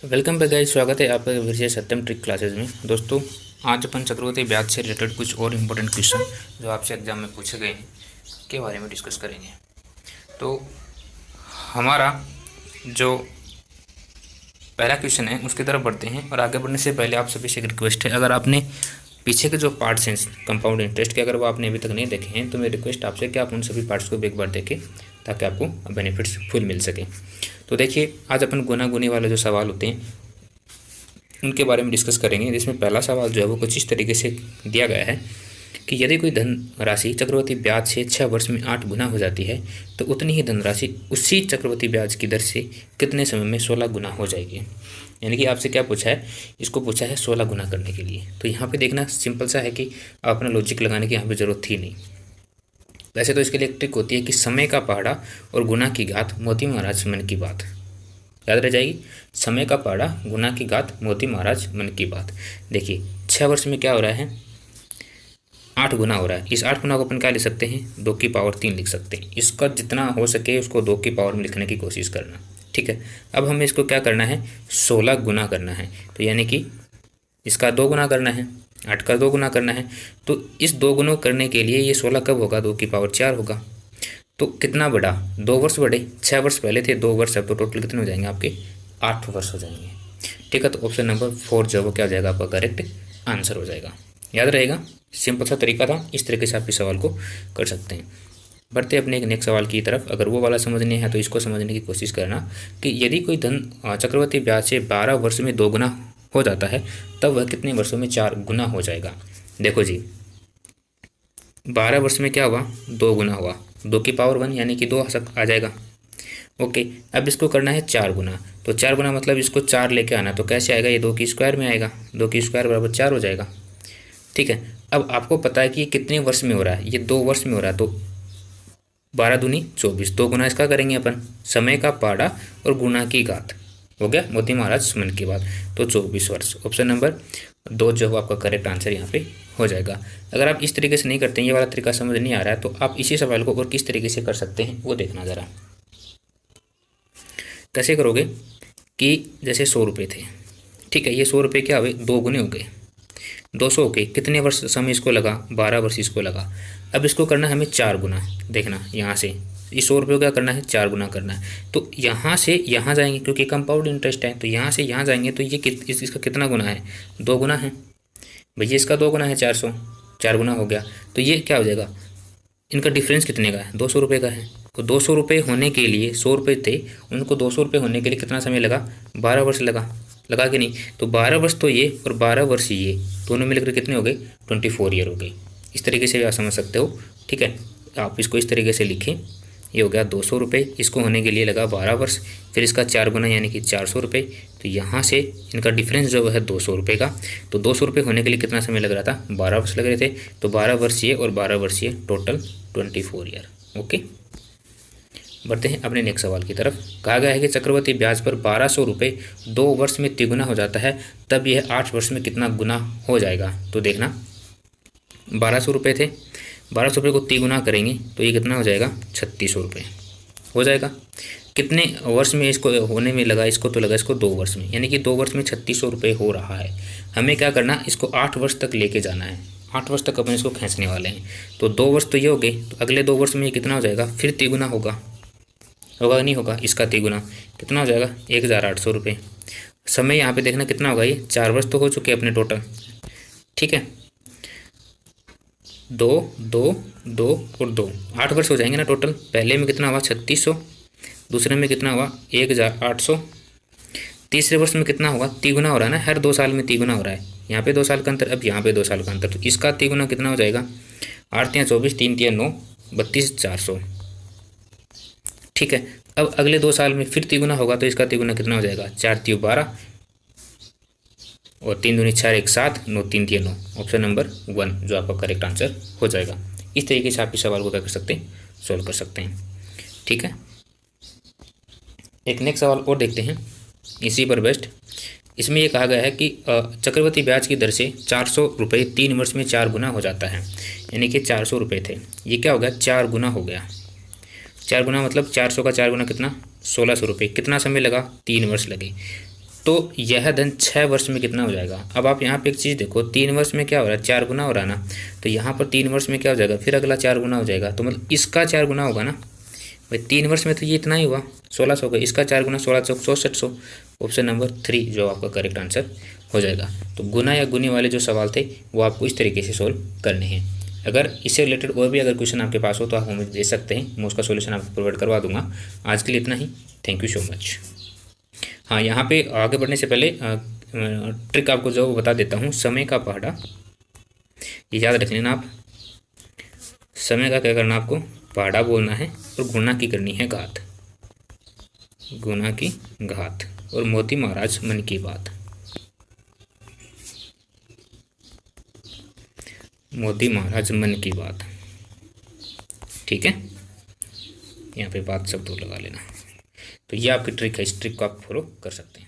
Welcome back guys, स्वागत है आपका विजय सत्यम ट्रिक क्लासेस में। दोस्तों, आज अपन चक्रवर्ती ब्याज से रिलेटेड कुछ और इम्पोर्टेंट क्वेश्चन जो आपसे एग्जाम में पूछे गए हैं के बारे में डिस्कस करेंगे। तो हमारा जो पहला क्वेश्चन है उसकी तरफ बढ़ते हैं, और आगे बढ़ने से पहले आप सभी से एक रिक्वेस्ट है, अगर आपने पीछे के जो पार्ट्स हैं कंपाउंड इंटरेस्ट के, अगर वो आपने अभी तक नहीं देखे हैं तो मेरी रिक्वेस्ट आपसे कि आप उन सभी पार्ट्स को एक बार देखें ताकि आपको बेनिफिट्स फुल मिल सके। तो देखिए, आज अपन गुना गुनी वाले जो सवाल होते हैं उनके बारे में डिस्कस करेंगे, जिसमें पहला सवाल जो है वो कुछ इस तरीके से दिया गया है कि यदि कोई धन राशि चक्रवर्ती ब्याज से 6 वर्ष में 8 गुना हो जाती है तो उतनी ही धनराशि उसी चक्रवर्ती ब्याज की दर से कितने समय में 16 गुना हो जाएगी। यानी कि आपसे क्या पूछा है, इसको पूछा है 16 गुना करने के लिए। तो यहाँ पे देखना सिंपल सा है कि अपना लॉजिक लगाने की यहाँ पे ज़रूरत थी नहीं। वैसे तो इसके लिए एक ट्रिक होती है कि समय का पहाड़ा और गुना की घात मोती महाराज मन की बात, याद रह जाएगी। समय का पहाड़ा गुना की घात मोती महाराज मन की बात। देखिए 6 वर्ष में क्या हो रहा है, 8 गुना हो रहा है। इस 8 गुना को अपन क्या लिख सकते हैं, 2 की पावर 3 लिख सकते हैं। इसका जितना हो सके उसको 2 की पावर में लिखने की कोशिश करना, ठीक है। अब हमें इसको क्या करना है, 16 गुना करना है। तो यानी कि इसका 2 गुना करना है, 8 का 2 गुना करना है। तो इस 2 गुना करने के लिए ये 16 कब होगा, 2 की पावर 4 होगा। तो कितना बढ़ा, 2 वर्ष बढ़े। 6 वर्ष पहले थे, 2 वर्ष अब तो टोटल कितने हो जाएंगे आपके, 8 वर्ष हो जाएंगे, ठीक है। तो ऑप्शन नंबर 4 जो वो क्या हो जाएगा, आपका करेक्ट आंसर हो जाएगा। याद रहेगा, सिंपल सा तरीका था, इस तरीके से आप इस सवाल को कर सकते हैं। बढ़ते अपने एक नेक्स्ट सवाल की तरफ। अगर वो वाला समझने है तो इसको समझने की कोशिश करना कि यदि कोई धन चक्रवर्ती ब्याज से 12 वर्ष में 2 गुना हो जाता है तब वह कितने वर्षों में 4 गुना हो जाएगा। देखो जी, 12 वर्ष में क्या हुआ, 2 गुना हुआ, 2 की पावर 1 यानी कि 2 आ जाएगा। ओके, अब इसको करना है 4 गुना। तो 4 गुना मतलब इसको 4 लेके आना, तो कैसे आएगा, ये 2 की स्क्वायर में आएगा। 2 की स्क्वायर बराबर 4 हो जाएगा, ठीक है। अब आपको पता है कि ये कितने वर्ष में हो रहा है, ये 2 वर्ष में हो रहा है। तो 12 दूनी 24, 2 गुना इसका करेंगे अपन, समय का पहाड़ा और गुना की घात हो गया मोती महाराज मन की बात, तो 24 वर्ष। ऑप्शन नंबर 2 जो आपका करेक्ट आंसर यहाँ पे हो जाएगा। अगर आप इस तरीके से नहीं करते हैं, ये वाला तरीका समझ नहीं आ रहा है, तो आप इसी सवाल को और किस तरीके से कर सकते हैं वो देखना ज़रा। कैसे करोगे कि जैसे 100 रुपये थे, ठीक है, ये 100 रुपये क्या हुए, 2 गुने हो गए, 200 हो गए। कितने वर्ष समय इसको लगा, 12 वर्ष इसको लगा। अब इसको करना है हमें 4 गुना। देखना यहाँ से इस 100 रुपये को क्या करना है, 4 गुना करना है। तो यहाँ से यहाँ जाएंगे, क्योंकि कंपाउंड इंटरेस्ट है, तो यहाँ से यहाँ जाएंगे तो ये इसका कितना गुना है, 2 गुना है भैया। इसका 2 गुना है 400, 4 गुना हो गया। तो ये क्या हो जाएगा, इनका डिफरेंस कितने का है, 200 रुपये का है। तो 200 रुपये होने के लिए, 100 रुपये थे, उनको 200 रुपये होने के लिए कितना समय लगा, 12 वर्ष लगा कि नहीं। तो 12 वर्ष तो ये और 12 वर्ष ये दोनों मिलकर कितने हो गए, 24 ईयर हो गए। इस तरीके से भी आप समझ सकते हो, ठीक है। आप इसको इस तरीके से लिखें, ये हो गया 200 रुपये, इसको होने के लिए लगा 12 वर्ष, फिर इसका 4 गुना यानी कि 400 रुपये। तो यहाँ से इनका डिफरेंस जो है 200 रुपये का। तो 200 रुपये होने के लिए कितना समय लग रहा था, 12 वर्ष लग रहे थे। तो 12 वर्ष ये और 12 वर्ष ये, टोटल 24 ईयर। ओके, बढ़ते हैं अपने नेक्स्ट सवाल की तरफ। कहा गया है कि चक्रवर्ती ब्याज पर 1200 रुपये 2 वर्ष में तिगुना हो जाता है, तब यह 8 वर्ष में कितना गुना हो जाएगा। तो देखना, 1200 रुपये थे, 1200 रुपये को तिगुना करेंगे तो ये कितना हो जाएगा, 3600 रुपये हो जाएगा। कितने वर्ष में इसको होने में लगा, इसको तो लगा इसको 2 वर्ष में, यानी कि 2 वर्ष में 3600 रुपये हो रहा है। हमें क्या करना, इसको 8 वर्ष तक लेके जाना है, 8 वर्ष तक अपन इसको खींचने वाले हैं। तो 2 वर्ष तो ये हो गए, तो अगले 2 वर्ष में ये कितना हो जाएगा, फिर तिगुना होगा नहीं होगा, इसका तिगुना कितना हो जाएगा, 1800 रुपये। समय यहाँ पे देखना कितना होगा, ये 4 वर्ष तो हो चुके अपने टोटल, ठीक है। 2 2 2 और 2, 8 वर्ष हो जाएंगे ना टोटल। पहले में कितना हुआ, 3600, दूसरे में कितना हुआ, 1800, तीसरे वर्ष में कितना होगा, तिगुना हो रहा है ना, हर 2 साल में तिगुना हो रहा है। यहाँ पे 2 साल का अंतर, अब यहाँ पे 2 साल का अंतर, तो इसका तिगुना कितना हो जाएगा, 8 3 24, 3 3 9 32 400, ठीक है। अब अगले 2 साल में फिर तिगुना होगा, तो इसका तिगुना कितना हो जाएगा, 4 3 12 और 3 दूनी 4 1 7 9 3 3 9। ऑप्शन नंबर 1 जो आपका करेक्ट आंसर हो जाएगा। इस तरीके से आप इस सवाल को क्या कर सकते हैं, सोल्व कर सकते हैं, ठीक है। एक नेक्स्ट सवाल और देखते हैं इसी पर बेस्ट। इसमें यह कहा गया है कि चक्रवर्ती ब्याज की दर से 400 रुपये 3 वर्ष में 4 गुना हो जाता है। यानी कि 400 रुपये थे, ये क्या हो गया, 4 गुना हो गया। 4 गुना मतलब 400 का 4 गुना कितना, 1600 रुपये। कितना समय लगा, 3 वर्ष लगे। तो यह धन 6 वर्ष में कितना हो जाएगा। अब आप यहाँ पे एक चीज़ देखो, 3 वर्ष में क्या हो रहा है, 4 गुना हो रहा है ना, तो यहाँ पर 3 वर्ष में क्या हो जाएगा, फिर अगला 4 गुना हो जाएगा, तो मतलब इसका 4 गुना होगा ना भाई। 3 वर्ष में तो ये इतना ही हुआ 1600 का, इसका 4 गुना 16 चौक 6400। ऑप्शन नंबर 3 जो आपका करेक्ट आंसर हो जाएगा। तो गुना या गुनी वाले जो सवाल थे वो आपको इस तरीके से सोल्व करने हैं। अगर इससे रिलेटेड और भी अगर क्वेश्चन आपके पास हो तो आप हमें दे सकते हैं, मैं उसका सोल्यूशन आपको प्रोवाइड करवा दूंगा। आज के लिए इतना ही, थैंक यू सो मच। हाँ, यहाँ पे आगे बढ़ने से पहले ट्रिक आपको जो बता देता हूँ, समय का पहाड़ा, ये याद रख लेना आप। समय का क्या करना, आपको पहाड़ा बोलना है और गुना की करनी है घात, गुना की घात, और मोती महाराज मन की बात, मोती महाराज मन की बात। ठीक है, यहाँ पे बात शब्द लगा लेना। तो ये आपकी ट्रिक है, इस ट्रिक को आप फॉलो कर सकते हैं।